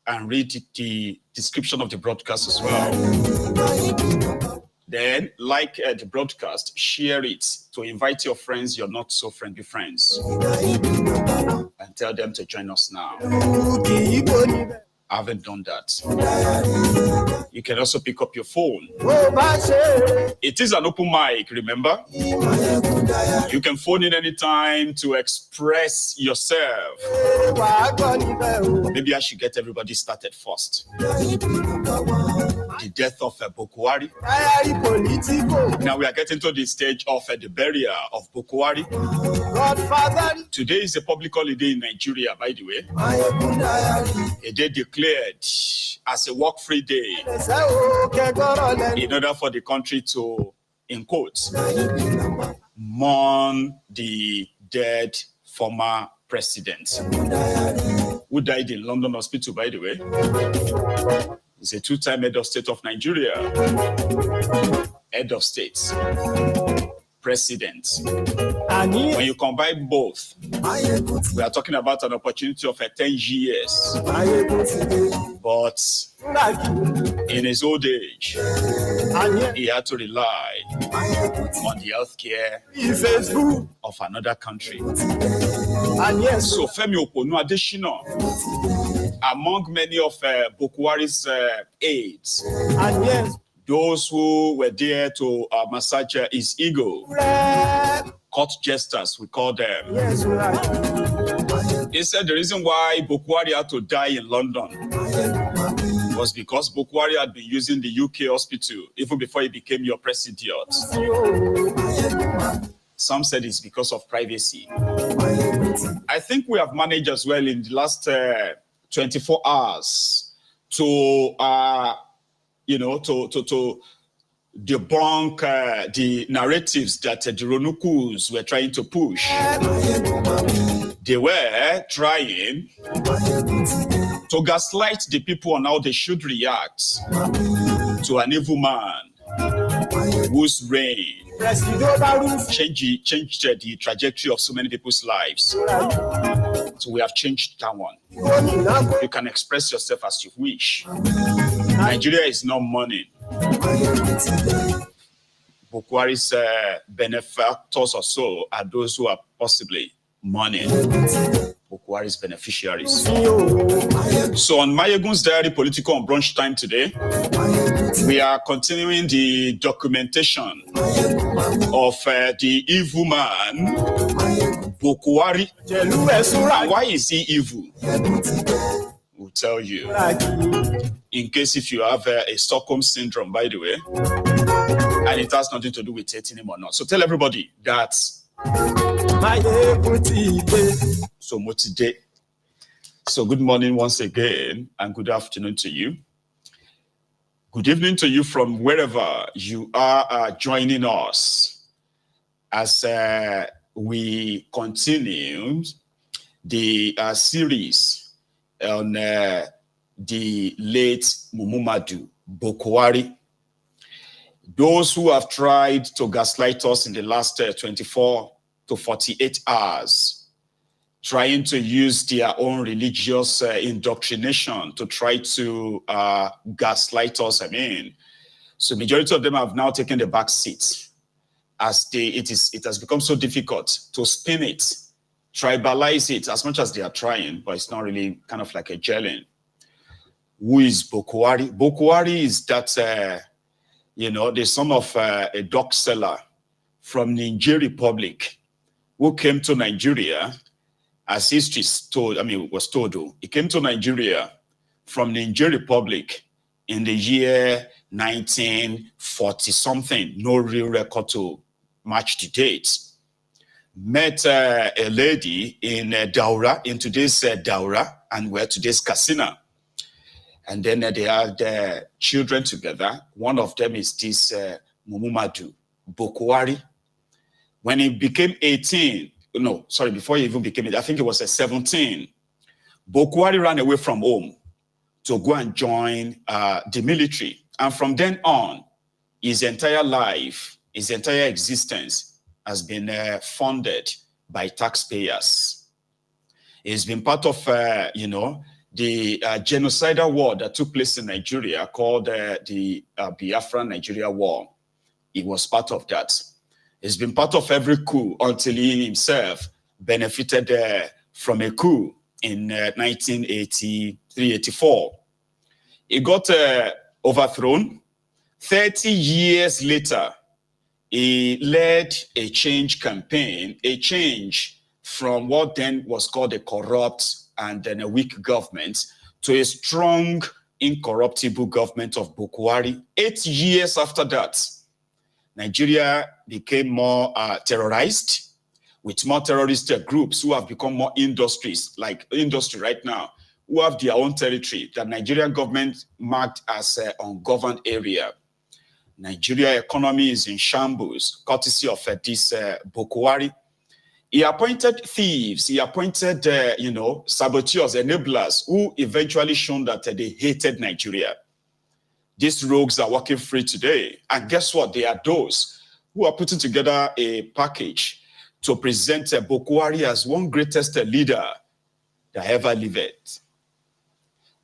and read the description of the broadcast as well. Then like the broadcast, share it to invite your friends, your not so friendly friends, and tell them to join us now. I haven't done that. You can also pick up your phone. It is an open mic, remember? You can phone in anytime to express yourself. Maybe I should get everybody started first. The death of Buhari. Now we are getting to the stage of the burial of Buhari. Today is a public holiday in Nigeria, by the way. A day declared as a work-free day in order for the country to, in quotes, mourn the dead former president who died in London Hospital, by the way. He's a two-time head of state of Nigeria. Head of state. President. When you combine both, we are talking about an opportunity of 10 years. But in his old age, he had to rely on the healthcare of another country. So Femi Oponu Adesina, among many of Buhari's aides, those who were there to massage his ego, court jesters, we call them. He said the reason why Buhari had to die in London was because Buhari had been using the UK hospital even before he became your president. Some said it's because of privacy. I think we have managed as well in the last 24 hours to to debunk the narratives that the Ronukus were trying to push. They were trying to gaslight the people on how they should react to an evil man whose reign changed the trajectory of so many people's lives. So we have changed that one. You can express yourself as you wish. Nigeria is not mourning. Buhari's benefactors or so are those who are possibly mourning. Buhari's beneficiaries. So on Mayegun's Diary Political on Brunch Time today, we are continuing the documentation of the evil man, Buhari. And why is he evil? We'll tell you. In case if you have a Stockholm syndrome, by the way, and it has nothing to do with dating him or not. So tell everybody that. So much today. So good morning once again, and good afternoon to you. Good evening to you from wherever you are joining us as we continue the series on the late Muhammadu Buhari. Those who have tried to gaslight us in the last 24 to 48 hours, trying to use their own religious indoctrination to try to gaslight us. So majority of them have now taken the back seat as it has become so difficult to spin it, tribalize it as much as they are trying, but it's not really kind of like a gelling. Who is Buhari? Buhari is that, the son of a dog seller from Niger Republic who came to Nigeria, as history was told, he came to Nigeria from Niger Republic in the year 1940 something, no real record to match the date. Met a lady in Daura, in today's Daura, and where today's Katsina. And then they had children together. One of them is this Muhammadu Buhari. When he became 18, before he even became 18, I think it was 17, Buhari ran away from home to go and join the military. And from then on, his entire life, his entire existence has been funded by taxpayers. He's been part of, the genocidal war that took place in Nigeria called the Biafra Nigeria War. He was part of that. He's been part of every coup until he himself benefited from a coup in 1983-84. He got overthrown. 30 years later, he led a change campaign, a change from what then was called a corrupt and then a weak government to a strong, incorruptible government of Buhari. 8 years after that, Nigeria became more terrorized, with more terrorist groups who have become more industries, like industry right now, who have their own territory, the Nigerian government marked as an ungoverned area. Nigeria economy is in shambles, courtesy of this Buhari. He appointed thieves, he appointed, saboteurs, enablers, who eventually shown that they hated Nigeria. These rogues are walking free today. And guess what? They are those who are putting together a package to present Buhari as one greatest leader that ever lived.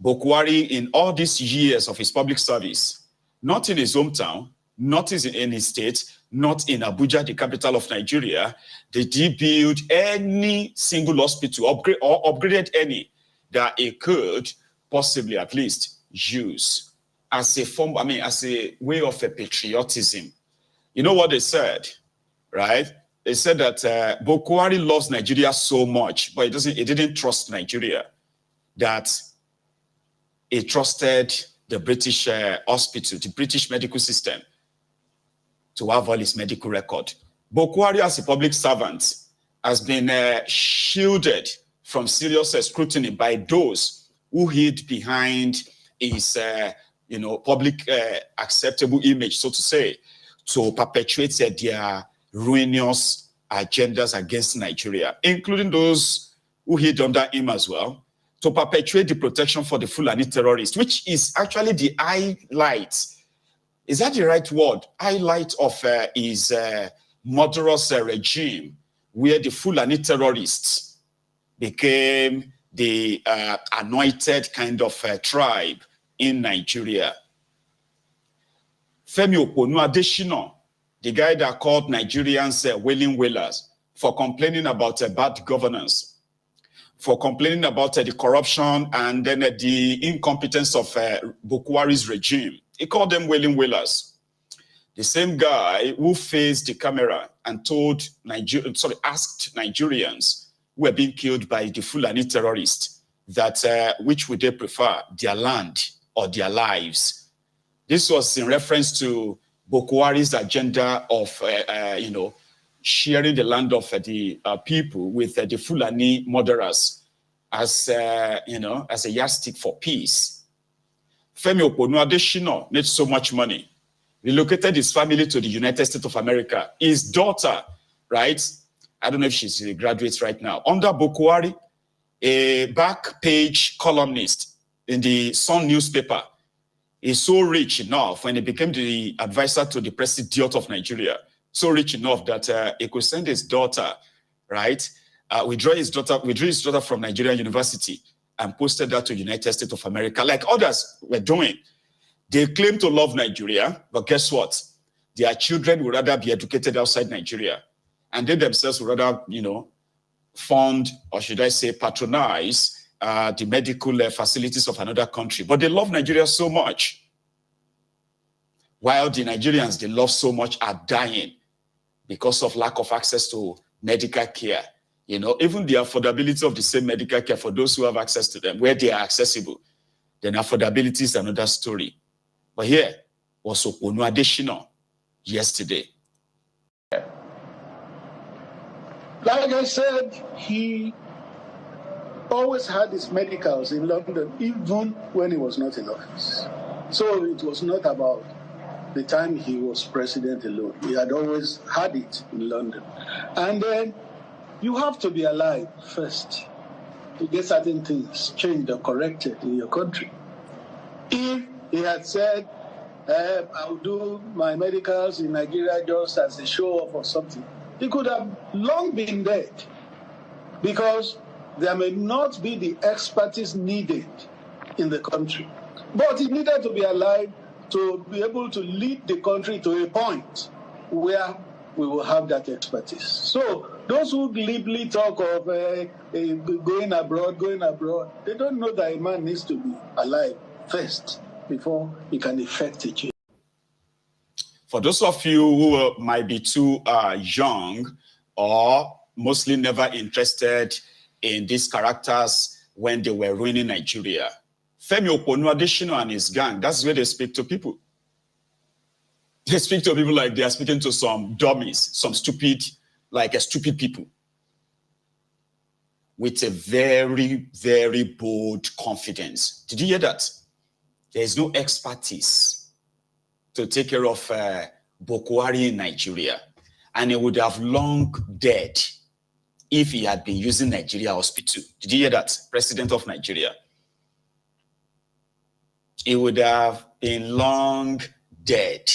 Buhari, in all these years of his public service, not in his hometown, not in his state, not in Abuja, the capital of Nigeria, did he build any single hospital, upgraded any that he could possibly at least use as a form, as a way of a patriotism. You know what they said, right? They said that Buhari loves Nigeria so much, but he didn't trust Nigeria, that he trusted the British hospital, the British medical system, to have all his medical record. Buhari, as a public servant, has been shielded from serious scrutiny by those who hid behind his, public acceptable image, so to say, to perpetuate their ruinous agendas against Nigeria, including those who hid under him as well, to perpetuate the protection for the Fulani terrorists, which is actually the highlight. Is that the right word? Highlight of his murderous regime, where the Fulani terrorists became the anointed kind of tribe in Nigeria. Femi Oponu-Adeshina, the guy that called Nigerians wailing wailers for complaining about bad governance, for complaining about the corruption and then the incompetence of Buhari's regime. He called them wailing wailers. The same guy who faced the camera and asked Nigerians who were being killed by the Fulani terrorists that which would they prefer, their land or their lives. This was in reference to Buhari's agenda of, sharing the land of the people with the Fulani murderers as, as a yardstick for peace. Femi Oponu-Adeshina needs so much money. Relocated his family to the United States of America. His daughter, right? I don't know if she's a graduate right now. Under Buhari, a back page columnist in the Sun newspaper, is so rich enough when he became the advisor to the president of Nigeria, so rich enough that he could send his daughter, right? Withdrew his daughter from Nigerian University and posted that to the United States of America, like others were doing. They claim to love Nigeria, but guess what? Their children would rather be educated outside Nigeria. And they themselves would rather, fund, or should I say, patronize the medical facilities of another country. But they love Nigeria so much. While the Nigerians they love so much are dying because of lack of access to medical care. Even the affordability of the same medical care for those who have access to them, where they are accessible, then affordability is another story. But here was Oponu-Adeshina yesterday. Like I said, he always had his medicals in London, even when he was not in office. So it was not about the time he was president alone. He had always had it in London. And then you have to be alive first to get certain things changed or corrected in your country. If he had said, I'll do my medicals in Nigeria just as a show-off or something, he could have long been dead. Because there may not be the expertise needed in the country. But he needed to be alive to be able to lead the country to a point where we will have that expertise. So those who glibly talk of going abroad, they don't know that a man needs to be alive first before he can effect a change. For those of you who might be too young or mostly never interested in these characters when they were ruining Nigeria, Femi Oponu-Adesina and his gang, that's where they speak to people. They speak to people like they are speaking to some dummies, some stupid, stupid people. With a very, very bold confidence. Did you hear that? There is no expertise to take care of Buhari in Nigeria. And he would have long dead if he had been using Nigeria hospital. Did you hear that? President of Nigeria. He would have been long dead.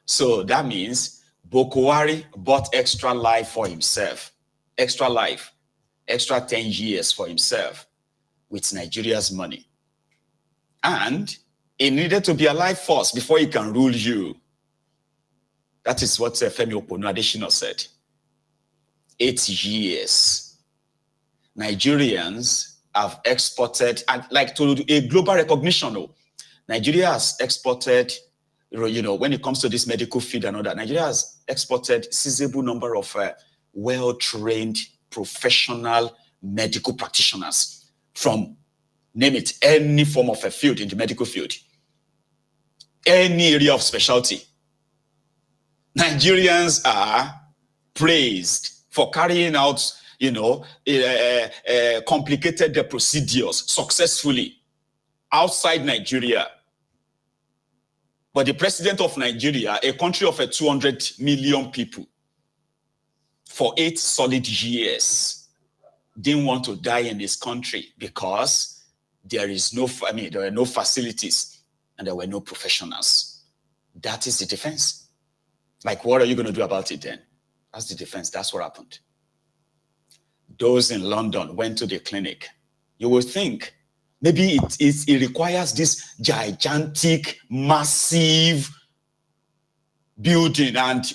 So that means Buhari bought extra life for himself. Extra life. Extra 10 years for himself with Nigeria's money. And he needed to be alive first before he can rule you. That is what Femi Oponu-Adesina said. 8 years. Nigerians have exported, and to a global recognition, Nigeria has exported, when it comes to this medical field and all that, Nigeria has exported a sizable number of well-trained professional medical practitioners from, name it, any form of a field in the medical field, any area of specialty. Nigerians are praised for carrying out, complicated procedures successfully outside Nigeria. But the president of Nigeria, a country of 200 million people, for 8 solid years, didn't want to die in this country because there were no facilities and there were no professionals. That is the defense. What are you going to do about it then? That's the defense. That's what happened. Those in London went to the clinic. You will think maybe it requires this gigantic, massive building and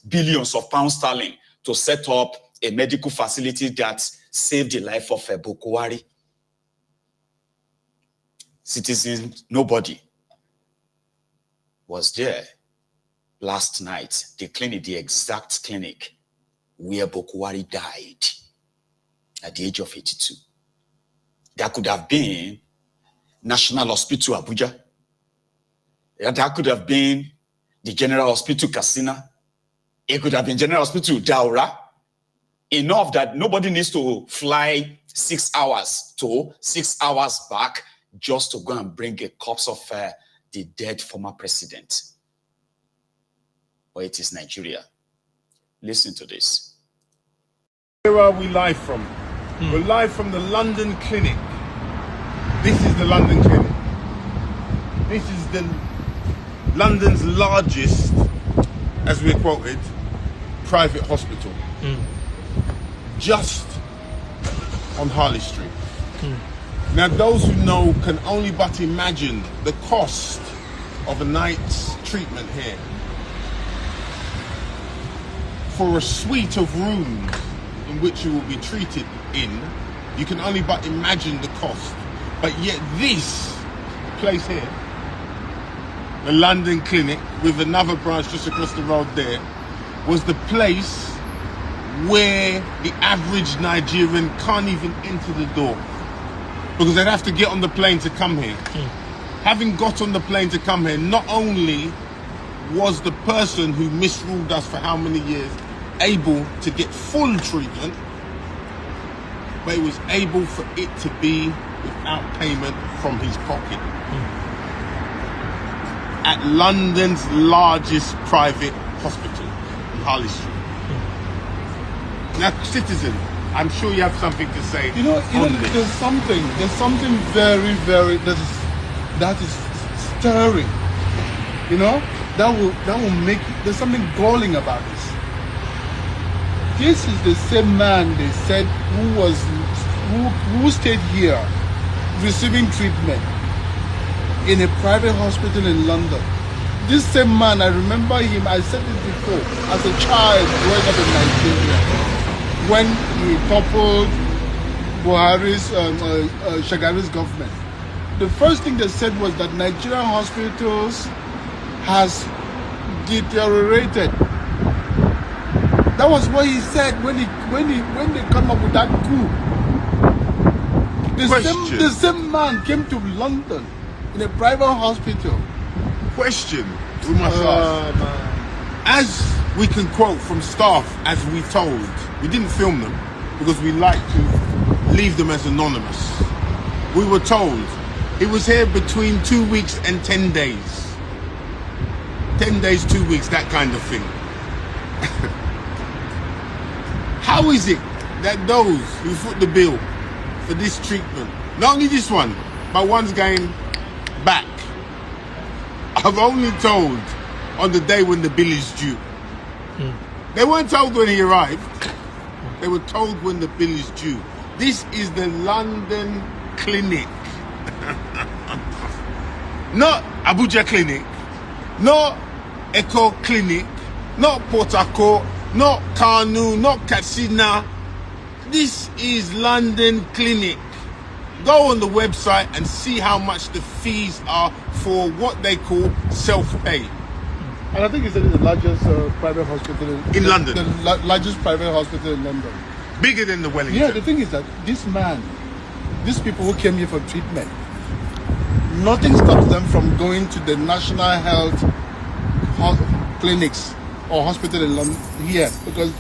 billions of pounds sterling to set up a medical facility that saved the life of Buhari. Citizens, nobody was there last night. The exact clinic where Buhari died at the age of 82. That could have been National Hospital Abuja. That could have been the General Hospital Katsina. It could have been General Hospital Daura. Enough that nobody needs to fly 6 hours to 6 hours back just to go and bring a corpse of the dead former president. But it is Nigeria. Listen to this. Where are we live from? We're live from the London Clinic. This is the London Clinic. This is the London's largest, as we're quoted, private hospital. Just on Harley Street. Now those who know can only but imagine the cost of a night's treatment here. For a suite of rooms in which you will be treated in, you can only but imagine the cost. But yet this place here, the London Clinic, with another branch just across the road there, was the place where the average Nigerian can't even enter the door because they'd have to get on the plane to come here. Having got on the plane to come here, not only was the person who misruled us for how many years able to get full treatment, but he was able for it to be without payment from his pocket. At London's largest private hospital in Harley Street. Now, citizen, I'm sure you have something to say. There's something very, very that is stirring. That will make there's something galling about this. This is the same man they said who was who stayed here receiving treatment in a private hospital in London. This same man, I remember him, I said this before, as a child growing up in Nigeria, when he toppled Buhari's, Shagari's government. The first thing they said was that Nigerian hospitals has deteriorated. That was what he said when they come up with that coup. The same man came to London in a private hospital. Question we must ask. As we can quote from staff, as we told, we didn't film them because we like to leave them as anonymous. We were told he was here between 2 weeks and 10 days. 10 days, 2 weeks, that kind of thing. How is it that those who foot the bill for this treatment, not only this one, but one's going back, I've only told on the day when the bill is due. They weren't told when he arrived. They were told when the bill is due. This is the London clinic. Not Abuja clinic, not Echo clinic, not Port Harcourt, not Kanu, not Katsina. This is London clinic. Go on the website and see how much the fees are for what they call self-pay. And I think it's the largest private hospital in London. The largest private hospital in London. Bigger than the Wellington. Yeah, the thing is that this man, these people who came here for treatment, nothing stops them from going to the national health clinics or hospital in London here because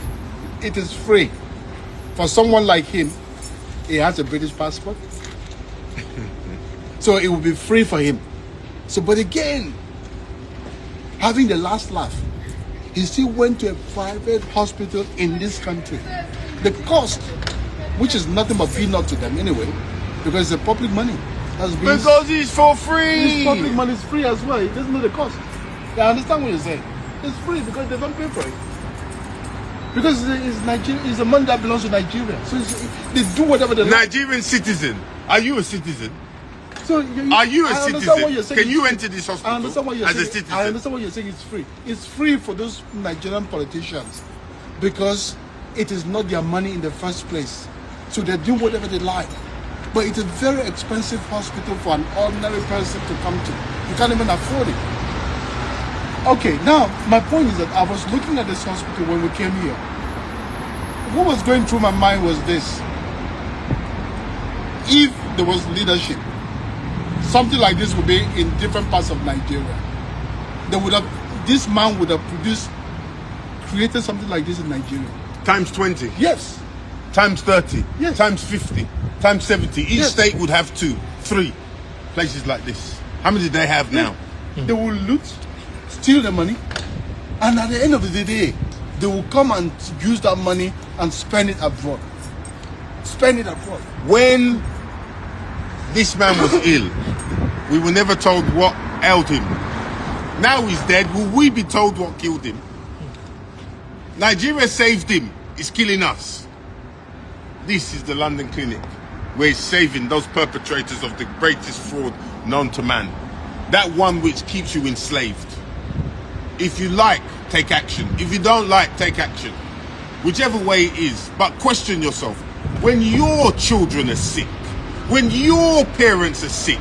it is free. For someone like him, he has a British passport. So it will be free for him. So, but again, having the last laugh, he still went to a private hospital in this country. The cost, which is nothing but peanut to them anyway, because it's public money. Because it's for free. This public money is free as well. It doesn't know the cost. I understand what you're saying. It's free because they don't pay for it. Because it's Nigeria, it's a money that belongs to Nigeria. So they do whatever they like. Nigerian citizen. Are you a citizen? So are you a citizen? Can you enter this hospital I understand what you're as saying. a citizen? I understand what you're saying. It's free. It's free for those Nigerian politicians because it is not their money in the first place. So they do whatever they like. But it's a very expensive hospital for an ordinary person to come to. You can't even afford it. Okay, now my point is that I was looking at this hospital when we came here. What was going through my mind was this. If there was leadership, something like this would be in different parts of Nigeria. This man would have created something like this in Nigeria. Times 20. Yes. Times 30. Yes. Times 50. Times 70. Each state would have 2, 3 places like this. How many do they have now? They will loot, steal the money, and at the end of the day, they will come and use that money and spend it abroad. Spend it abroad. When this man was ill, we were never told what ailed him. Now he's dead. Will we be told what killed him? Nigeria saved him. It's killing us. This is the London clinic where it's saving those perpetrators of the greatest fraud known to man. That one which keeps you enslaved. If you like, take action. If you don't like, take action. Whichever way it is. But question yourself. When your children are sick, when your parents are sick,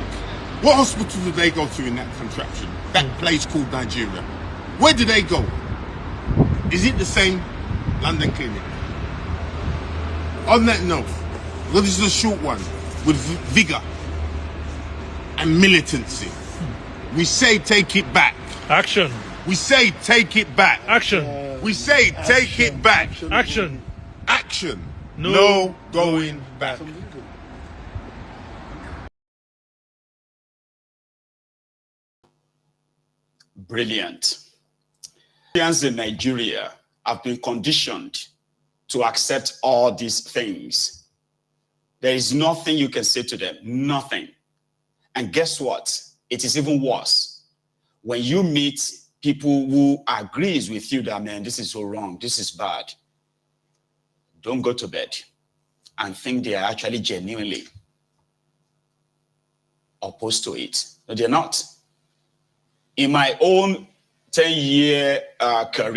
what hospital do they go to in that contraption? That place called Nigeria. Where do they go? Is it the same London clinic? On that note, because this is a short one, with vigor and militancy, we say take it back. Action. We say take it back. Action. We say take it back. Action. Action. No going back. Brilliant. Nigerians in Nigeria have been conditioned to accept all these things. There is nothing you can say to them, nothing. And guess what? It is even worse. When you meet people who agrees with you that, man, this is so wrong, this is bad, don't go to bed. and think they are actually genuinely opposed to it. No, they're not. In my own 10-year career,